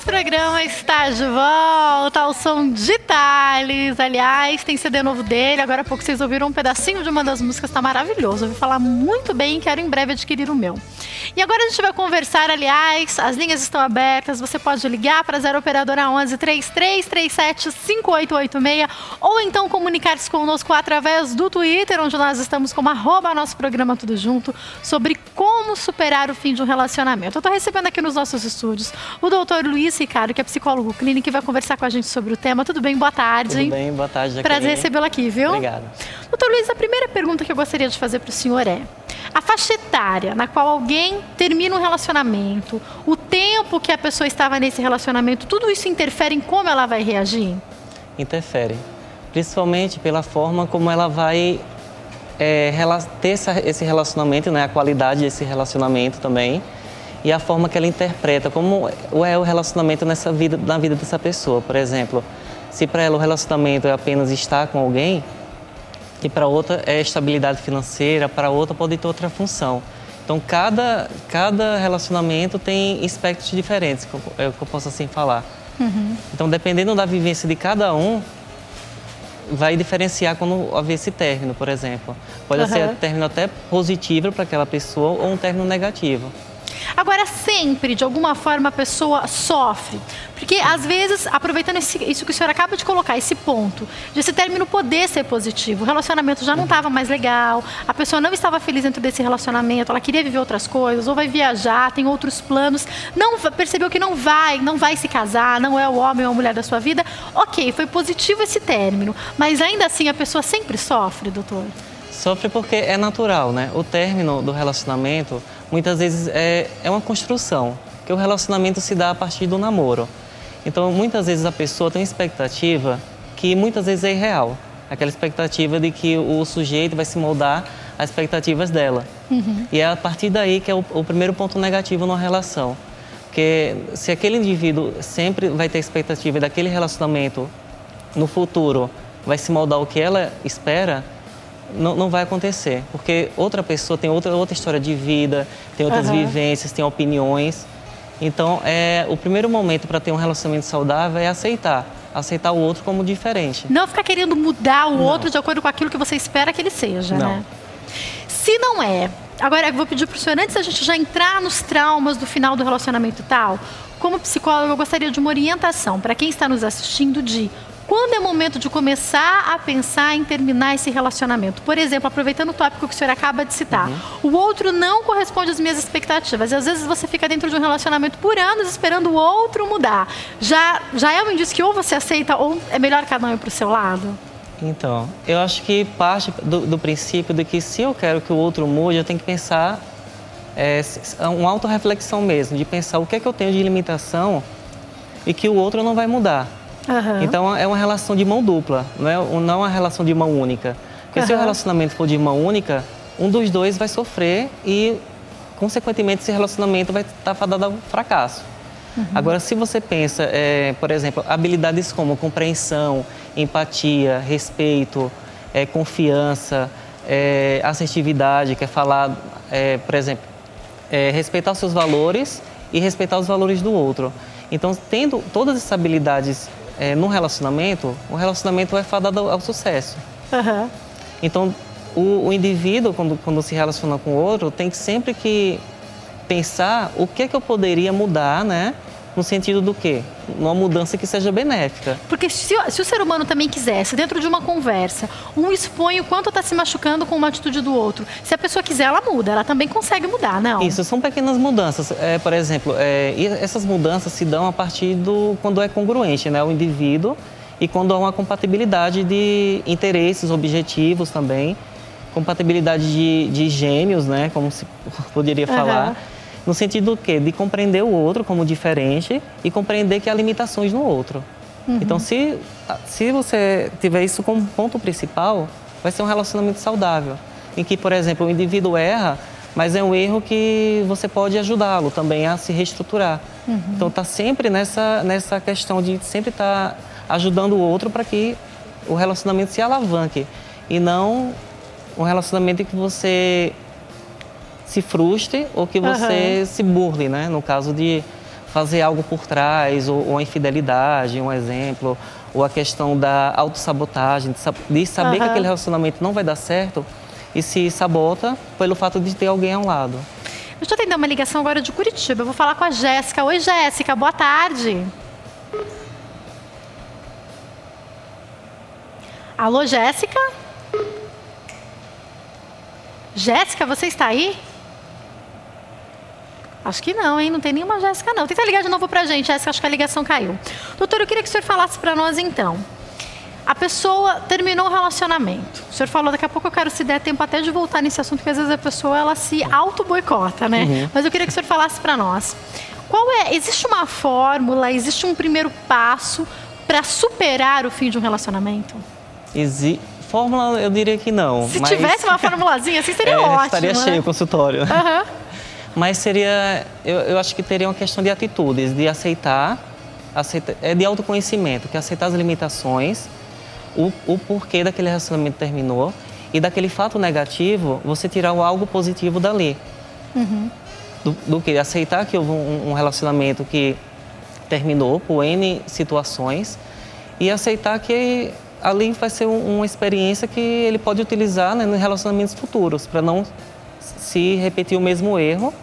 programa está de volta ao som de Thales. Aliás, tem CD novo dele. Agora há pouco vocês ouviram um pedacinho de uma das músicas, tá maravilhoso. Ouvi falar muito bem e quero em breve adquirir o meu. E agora a gente vai conversar, aliás, as linhas estão abertas. Você pode ligar para 0 Operadora 11 3337 5886 ou então comunicar-se conosco através do Twitter, onde nós estamos como @nosso programa tudo junto, sobre como superar o fim de um relacionamento. Eu estou recebendo aqui nos nossos estúdios o doutor Luiz Ricardo, que é psicólogo clínico e vai conversar com a gente sobre o tema. Tudo bem? Boa tarde. Tudo bem, boa tarde, Jaqueline. Prazer recebê-lo aqui, viu? Obrigado. Doutor Luiz, a primeira pergunta que eu gostaria de fazer para o senhor é: a faixa etária na qual alguém termina um relacionamento, o tempo que a pessoa estava nesse relacionamento, tudo isso interfere em como ela vai reagir? Interfere, principalmente pela forma como ela vai ter esse relacionamento, né? A qualidade desse relacionamento também e a forma que ela interpreta como é o relacionamento na vida dessa pessoa. Por exemplo, se para ela o relacionamento é apenas estar com alguém, e para outra é estabilidade financeira, para outra pode ter outra função. Então, cada relacionamento tem aspectos diferentes, que eu posso assim falar. Uhum. Então, dependendo da vivência de cada um, vai diferenciar quando haver esse término, por exemplo. Pode ser um término até positivo para aquela pessoa ou um término negativo. Agora, sempre, de alguma forma, a pessoa sofre. Porque, às vezes, aproveitando isso que o senhor acaba de colocar, esse ponto, de esse término poder ser positivo, o relacionamento já não estava mais legal, a pessoa não estava feliz dentro desse relacionamento, ela queria viver outras coisas, ou vai viajar, tem outros planos, percebeu que não vai se casar, não é o homem ou a mulher da sua vida. Ok, foi positivo esse término, mas ainda assim a pessoa sempre sofre, doutor? Sofre porque é natural, né? O término do relacionamento, muitas vezes, é uma construção, que o relacionamento se dá a partir do namoro. Então, muitas vezes a pessoa tem uma expectativa que muitas vezes é irreal. Aquela expectativa de que o sujeito vai se moldar às expectativas dela. Uhum. E é a partir daí que é o primeiro ponto negativo numa relação. Porque se aquele indivíduo sempre vai ter expectativa daquele relacionamento no futuro vai se moldar o que ela espera, não vai acontecer, porque outra pessoa tem outra história de vida, tem outras vivências, tem opiniões. Então, o primeiro momento para ter um relacionamento saudável é aceitar o outro como diferente. Não ficar querendo mudar o outro de acordo com aquilo que você espera que ele seja, né? Se não é... Agora, eu vou pedir para o senhor, antes da gente já entrar nos traumas do final do relacionamento e tal, como psicólogo, eu gostaria de uma orientação para quem está nos assistindo de... Quando é o momento de começar a pensar em terminar esse relacionamento? Por exemplo, aproveitando o tópico que o senhor acaba de citar, o outro não corresponde às minhas expectativas. E às vezes você fica dentro de um relacionamento por anos esperando o outro mudar. Já é um indício que ou você aceita ou é melhor cada um ir para o seu lado? Então, eu acho que parte do princípio de que se eu quero que o outro mude, eu tenho que pensar, uma autorreflexão mesmo, de pensar o que é que eu tenho de limitação e que o outro não vai mudar. Então, é uma relação de mão dupla, não é uma relação de mão única. Porque se o relacionamento for de mão única, um dos dois vai sofrer e, consequentemente, esse relacionamento vai estar fadado ao fracasso. Agora, se você pensa, por exemplo, habilidades como compreensão, empatia, respeito, confiança, assertividade, que é falar, por exemplo, respeitar os seus valores e respeitar os valores do outro. Então, tendo todas essas habilidades no relacionamento, o relacionamento vai fadado ao sucesso. Então, o indivíduo, quando se relaciona com o outro, tem que sempre que pensar o que é que eu poderia mudar, né? No sentido do quê? Uma mudança que seja benéfica. Porque se o ser humano também quisesse, dentro de uma conversa, um expõe o quanto está se machucando com uma atitude do outro. Se a pessoa quiser, ela muda. Ela também consegue mudar, não? Isso, são pequenas mudanças. Por exemplo, e essas mudanças se dão a partir quando é congruente, né? O indivíduo e quando há uma compatibilidade de interesses, objetivos também. Compatibilidade de gênios, né? Como se poderia falar. No sentido do quê? De compreender o outro como diferente e compreender que há limitações no outro. Então, se você tiver isso como ponto principal, vai ser um relacionamento saudável. Em que, por exemplo, o indivíduo erra, mas é um erro que você pode ajudá-lo também a se reestruturar. Então, está sempre nessa questão de sempre estar ajudando o outro para que o relacionamento se alavanque. E não um relacionamento em que você se frustre ou que você se burle, né? No caso de fazer algo por trás, ou a infidelidade, um exemplo, ou a questão da autossabotagem, de saber que aquele relacionamento não vai dar certo e se sabota pelo fato de ter alguém ao lado. Deixa eu atender uma ligação agora de Curitiba. Eu vou falar com a Jéssica. Oi, Jéssica, boa tarde. Alô, Jéssica? Jéssica, você está aí? Acho que não, hein? Não tem nenhuma Jéssica, não. Tenta ligar de novo pra gente, Jéssica, acho que a ligação caiu. Doutor, eu queria que o senhor falasse pra nós, então. A pessoa terminou o relacionamento. O senhor falou, daqui a pouco eu quero, se der tempo, até de voltar nesse assunto, porque às vezes a pessoa, ela se auto-boicota, né? Mas eu queria que o senhor falasse pra nós. Existe uma fórmula, existe um primeiro passo para superar o fim de um relacionamento? Fórmula, eu diria que não. Se tivesse uma formulazinha, assim seria ótimo. Estaria cheio o consultório. Mas eu acho que teria uma questão de atitudes, de aceitar de autoconhecimento, que aceitar as limitações, o porquê daquele relacionamento terminou e daquele fato negativo, você tirar algo positivo dali. Do que aceitar que houve um relacionamento que terminou por N situações e aceitar que ali vai ser uma experiência que ele pode utilizar, né, em relacionamentos futuros, para não se repetir o mesmo erro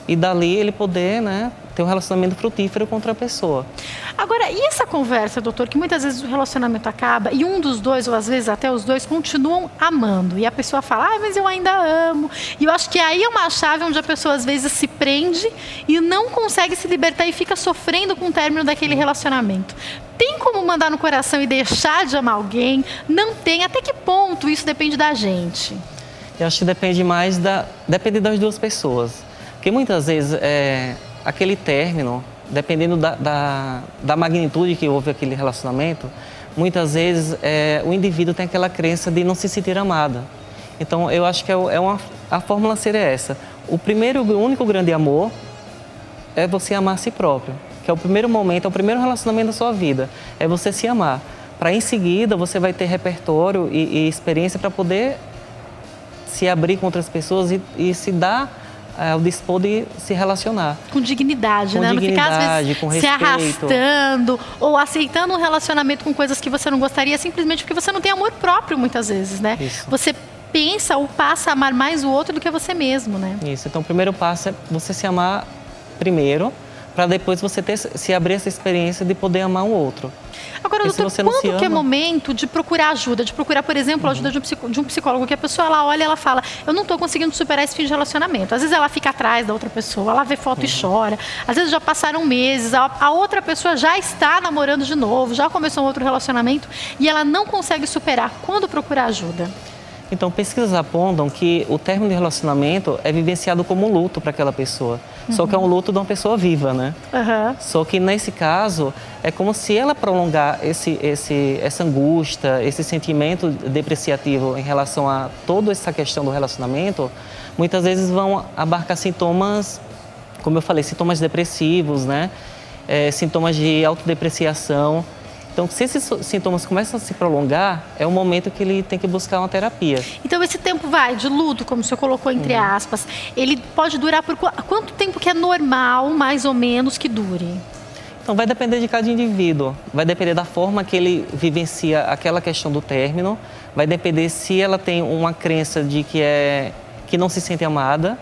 e dali ele poder, né, ter um relacionamento frutífero com outra pessoa. Agora, e essa conversa, doutor, que muitas vezes o relacionamento acaba e um dos dois, ou às vezes até os dois, continuam amando. E a pessoa fala, mas eu ainda amo. E eu acho que aí é uma chave onde a pessoa às vezes se prende e não consegue se libertar e fica sofrendo com o término daquele relacionamento. Tem como mandar no coração e deixar de amar alguém? Não tem. Até que ponto isso depende da gente? Eu acho que depende mais depende das duas pessoas. Porque muitas vezes aquele término, dependendo da magnitude que houve aquele relacionamento, muitas vezes o indivíduo tem aquela crença de não se sentir amada. Então, eu acho que a fórmula seria essa. O único grande amor é você amar a si próprio, que é o primeiro momento, é o primeiro relacionamento da sua vida, é você se amar. Para em seguida, você vai ter repertório e experiência para poder se abrir com outras pessoas e se dar o dispor de se relacionar. Com dignidade, né? Não ficar, às vezes, com respeito, se arrastando ou aceitando um relacionamento com coisas que você não gostaria, simplesmente porque você não tem amor próprio, muitas vezes, né? Isso. Você pensa ou passa a amar mais o outro do que você mesmo, né? Isso. Então, o primeiro passo é você se amar primeiro, para depois você se abrir essa experiência de poder amar o outro. Agora, doutor, quando que é momento de procurar ajuda? De procurar, por exemplo, a ajuda de um psicólogo, que a pessoa, ela olha e ela fala, eu não estou conseguindo superar esse fim de relacionamento. Às vezes ela fica atrás da outra pessoa, ela vê foto e chora. Às vezes já passaram meses, a outra pessoa já está namorando de novo, já começou um outro relacionamento e ela não consegue superar. Quando procurar ajuda? Então, pesquisas apontam que o término de relacionamento é vivenciado como um luto para aquela pessoa. Só que é um luto de uma pessoa viva, né? Só que nesse caso, é como se ela prolongar essa angústia, esse sentimento depreciativo em relação a toda essa questão do relacionamento, muitas vezes vão abarcar sintomas, como eu falei, sintomas depressivos, né? Sintomas de autodepreciação. Então, se esses sintomas começam a se prolongar, é o momento que ele tem que buscar uma terapia. Então, esse tempo de luto, como o senhor colocou entre aspas, ele pode durar por quanto tempo que é normal, mais ou menos, que dure? Então, vai depender de cada indivíduo. Vai depender da forma que ele vivencia aquela questão do término. Vai depender se ela tem uma crença de que não se sente amada.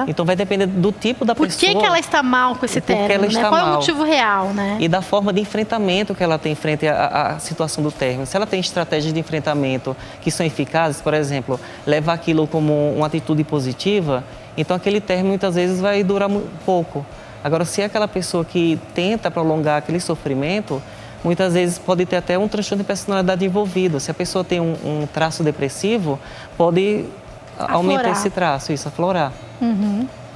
Então vai depender do tipo da pessoa. Por que ela está mal com esse término, né? Qual é o motivo real, né? E da forma de enfrentamento que ela tem frente à situação do término. Se ela tem estratégias de enfrentamento que são eficazes, por exemplo, levar aquilo como uma atitude positiva, então aquele término muitas vezes vai durar pouco. Agora, se é aquela pessoa que tenta prolongar aquele sofrimento, muitas vezes pode ter até um transtorno de personalidade envolvido. Se a pessoa tem um traço depressivo, pode aumentar esse traço, aflorar.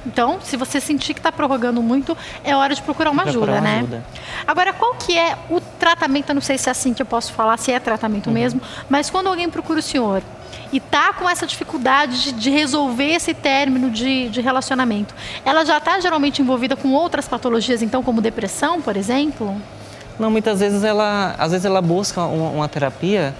Então, se você sentir que está prorrogando muito, é hora de procurar uma ajuda, né? Agora, qual que é o tratamento? Eu não sei se é assim que eu posso falar, se é tratamento mesmo, mas quando alguém procura o senhor e está com essa dificuldade de resolver esse término de relacionamento, ela já está geralmente envolvida com outras patologias, então, como depressão, por exemplo? Não, muitas vezes ela busca uma terapia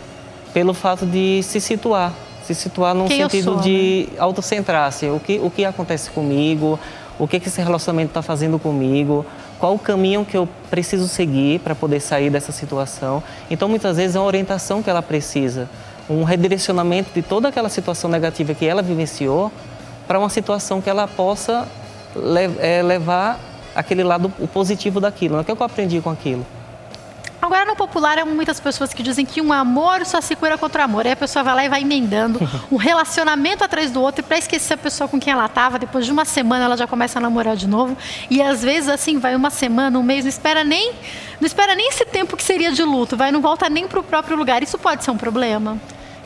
pelo fato de se situar Se situar num sentido de autocentrar-se. O que acontece comigo, o que esse relacionamento está fazendo comigo, qual o caminho que eu preciso seguir para poder sair dessa situação. Então, muitas vezes, é uma orientação que ela precisa, um redirecionamento de toda aquela situação negativa que ela vivenciou para uma situação que ela possa levar aquele lado o positivo daquilo. O que eu aprendi com aquilo? Agora, no popular, há muitas pessoas que dizem que um amor só se cura contra amor. Aí a pessoa vai lá e vai emendando um relacionamento atrás do outro. E para esquecer a pessoa com quem ela estava, depois de uma semana ela já começa a namorar de novo. E às vezes, assim, vai uma semana, um mês, não espera nem esse tempo que seria de luto. Não volta nem para o próprio lugar. Isso pode ser um problema?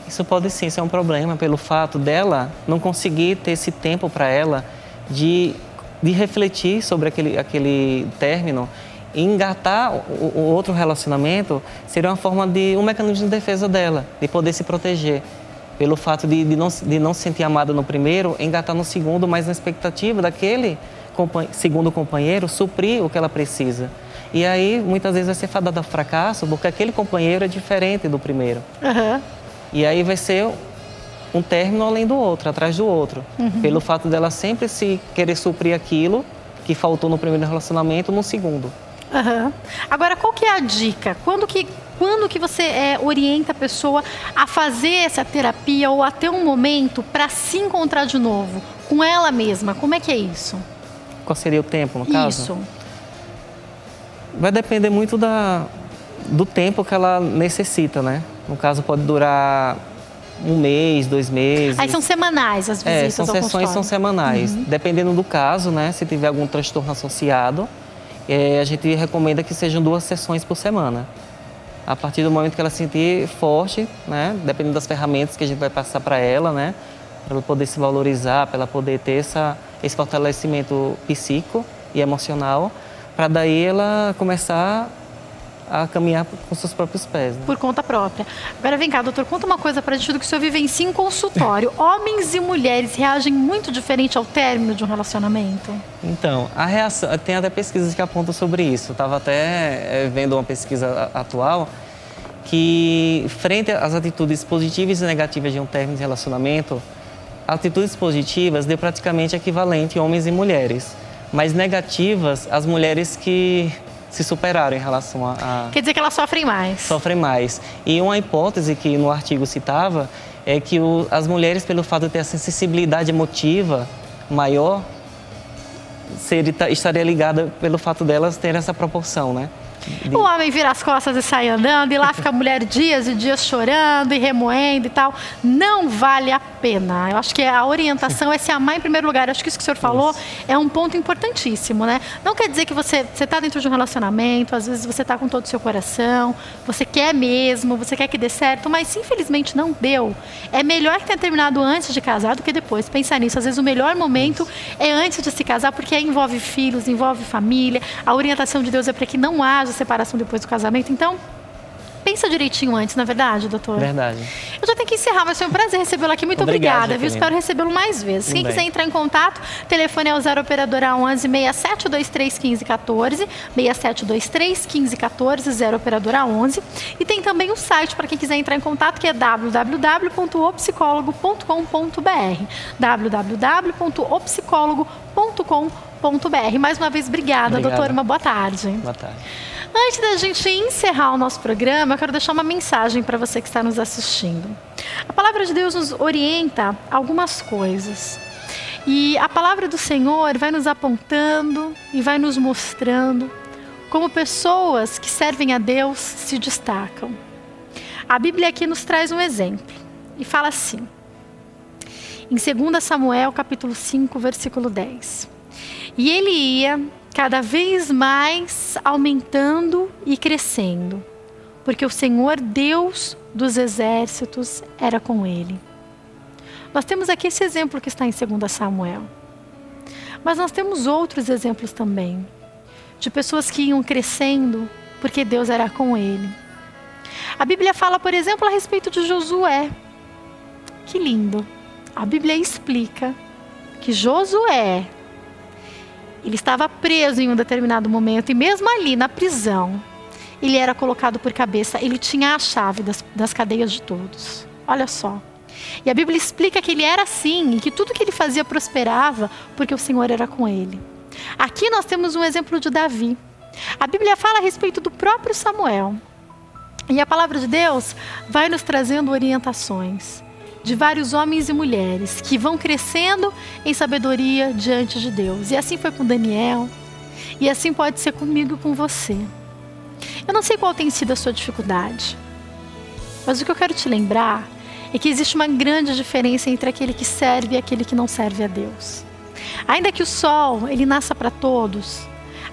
Isso pode sim ser um problema pelo fato dela não conseguir ter esse tempo para ela de refletir sobre aquele término. E engatar o outro relacionamento seria uma forma um mecanismo de defesa dela, de poder se proteger. Pelo fato de não se sentir amada no primeiro, engatar no segundo, mas na expectativa daquele segundo companheiro suprir o que ela precisa. E aí, muitas vezes, vai ser fadada ao fracasso, porque aquele companheiro é diferente do primeiro. Uhum. E aí vai ser um término além do outro, atrás do outro. Uhum. Pelo fato dela sempre se querer suprir aquilo que faltou no primeiro relacionamento no segundo. Uhum. Agora, qual que é a dica? Quando que você orienta a pessoa a fazer essa terapia ou a ter um momento para se encontrar de novo com ela mesma? Como é que é isso? Qual seria o tempo, no caso? Isso. Vai depender muito do tempo que ela necessita, né? No caso, pode durar 1 mês, 2 meses. Aí são semanais as visitas são ao sessões, consultório. são semanais. Uhum. Dependendo do caso, né? Se tiver algum transtorno associado, a gente recomenda que sejam 2 sessões por semana. A partir do momento que ela se sentir forte, né? Dependendo das ferramentas que a gente vai passar para ela, né? Para ela poder se valorizar, para ela poder ter esse fortalecimento psíquico e emocional, para daí ela começar a caminhar com seus próprios pés. Né? Por conta própria. Agora vem cá, doutor, conta uma coisa pra gente do que o senhor vivencia em consultório. Homens e mulheres reagem muito diferente ao término de um relacionamento? Então, a reação, tem até pesquisas que apontam sobre isso. Eu estava até vendo uma pesquisa atual que, frente às atitudes positivas e negativas de um término de relacionamento, atitudes positivas deu praticamente equivalente homens e mulheres, mas negativas as mulheres que se superaram em relação a... Quer dizer que elas sofrem mais. Sofrem mais. E uma hipótese que no artigo citava é que as mulheres, pelo fato de ter essa sensibilidade emotiva maior, estaria ligada pelo fato delas terem essa proporção, né? O homem vira as costas e sai andando, e lá fica a mulher dias e dias chorando e remoendo e tal. Não vale a pena. Eu acho que a orientação é se amar em primeiro lugar. Eu acho que isso que o senhor falou é um ponto importantíssimo, né? Não quer dizer que você está dentro de um relacionamento, às vezes você está com todo o seu coração, você quer mesmo, você quer que dê certo, mas se infelizmente não deu, é melhor que tenha terminado antes de casar do que depois. Pensar nisso. Às vezes o melhor momento é antes de se casar, porque aí envolve filhos, envolve família. A orientação de Deus é para que não haja separação depois do casamento. Então, pensa direitinho antes, não é verdade, doutor? Verdade. Eu já tenho que encerrar, mas foi um prazer recebê-lo aqui. Muito obrigada, viu? Espero recebê-lo mais vezes. Quem quiser entrar em contato, telefone é o 0 operadora 11 6723 1514, 6723 1514, 0 operadora 11. E tem também o site para quem quiser entrar em contato, que é www.opsicologo.com.br, www.opsicologo.com.br. Mais uma vez, obrigada, doutor. Uma boa tarde. Boa tarde. Antes da gente encerrar o nosso programa, eu quero deixar uma mensagem para você que está nos assistindo. A palavra de Deus nos orienta algumas coisas. E a palavra do Senhor vai nos apontando e vai nos mostrando como pessoas que servem a Deus se destacam. A Bíblia aqui nos traz um exemplo e fala assim, em 2 Samuel, capítulo 5, versículo 10. E ele ia cada vez mais aumentando e crescendo, porque o Senhor Deus dos exércitos era com ele. Nós temos aqui esse exemplo que está em 2 Samuel. Mas nós temos outros exemplos também, de pessoas que iam crescendo porque Deus era com ele. A Bíblia fala, por exemplo, a respeito de Josué. Que lindo! A Bíblia explica que Josué, ele estava preso em um determinado momento e mesmo ali na prisão, ele era colocado por cabeça, ele tinha a chave das cadeias de todos. Olha só. E a Bíblia explica que ele era assim e que tudo que ele fazia prosperava porque o Senhor era com ele. Aqui nós temos um exemplo de Davi. A Bíblia fala a respeito do próprio Samuel. E a palavra de Deus vai nos trazendo orientações de vários homens e mulheres que vão crescendo em sabedoria diante de Deus. E assim foi com Daniel, e assim pode ser comigo e com você. Eu não sei qual tem sido a sua dificuldade, mas o que eu quero te lembrar é que existe uma grande diferença entre aquele que serve e aquele que não serve a Deus. Ainda que o sol, ele nasça para todos,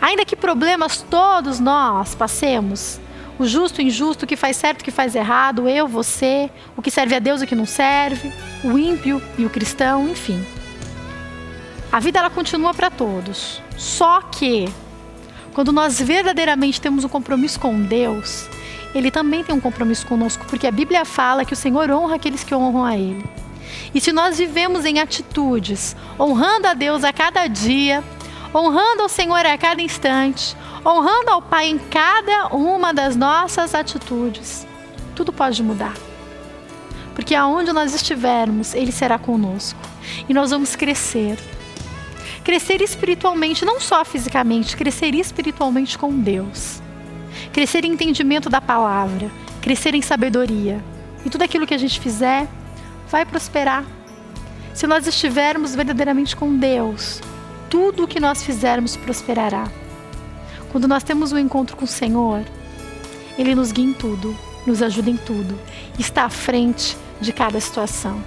ainda que problemas todos nós passemos, o justo, o injusto, o que faz certo, o que faz errado, eu, você, o que serve a Deus e o que não serve, o ímpio e o cristão, enfim. A vida ela continua para todos. Só que, quando nós verdadeiramente temos um compromisso com Deus, Ele também tem um compromisso conosco, porque a Bíblia fala que o Senhor honra aqueles que honram a Ele. E se nós vivemos em atitudes, honrando a Deus a cada dia, honrando ao Senhor a cada instante, honrando ao Pai em cada uma das nossas atitudes, tudo pode mudar. Porque aonde nós estivermos, Ele será conosco. E nós vamos crescer. Crescer espiritualmente, não só fisicamente, crescer espiritualmente com Deus. Crescer em entendimento da palavra, crescer em sabedoria. E tudo aquilo que a gente fizer vai prosperar. Se nós estivermos verdadeiramente com Deus, tudo o que nós fizermos prosperará. Quando nós temos um encontro com o Senhor, Ele nos guia em tudo, nos ajuda em tudo, está à frente de cada situação.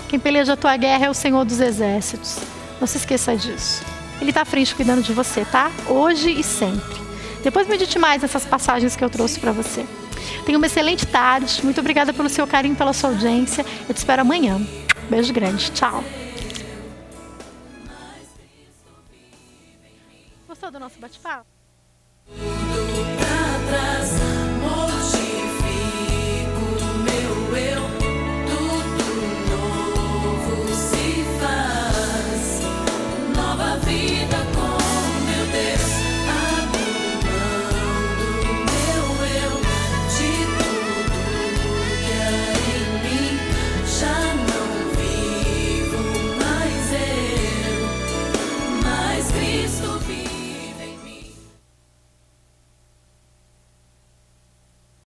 Quem peleja a tua guerra é o Senhor dos Exércitos. Não se esqueça disso. Ele está à frente cuidando de você, tá? Hoje e sempre. Depois medite mais nessas passagens que eu trouxe para você. Tenha uma excelente tarde. Muito obrigada pelo seu carinho, pela sua audiência. Eu te espero amanhã. Beijo grande. Tchau. Gostou do nosso bate-papo?